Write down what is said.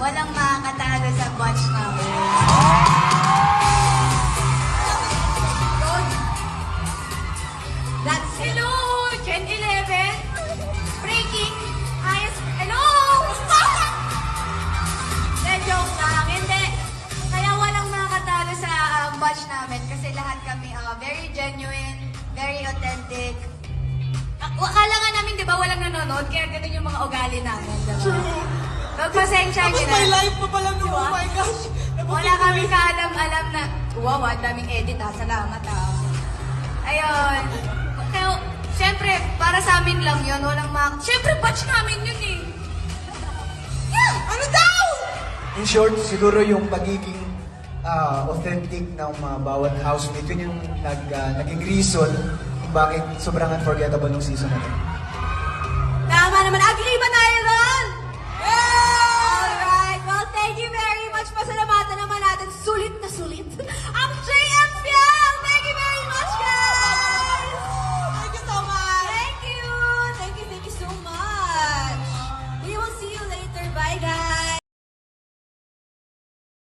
walang makakatalo sa batch namin. That's hello, Gen 11. Breaking highest. Hello! De, joke lang. Hindi. Kaya walang makakatalo sa batch namin kasi lahat kami very genuine, very authentic. Akala nga namin, di ba, walang nanonood, kaya ganun yung mga ugali namin, di ba? Magpasensya nyo Tapos na. may live pa pala no, Diba? oh my gosh. Wala kami kaalam-alam na, wow, ang daming edit salamat Ayun. Kaya, syempre, para sa amin lang yun, walang syempre, batch namin yun eh. Yeah! Ano daw? In short, siguro yung pagiging authentic ng bawat housemate, yun yung naging reason kung bakit sobrang unforgettable ng season na ito. Tama naman, agree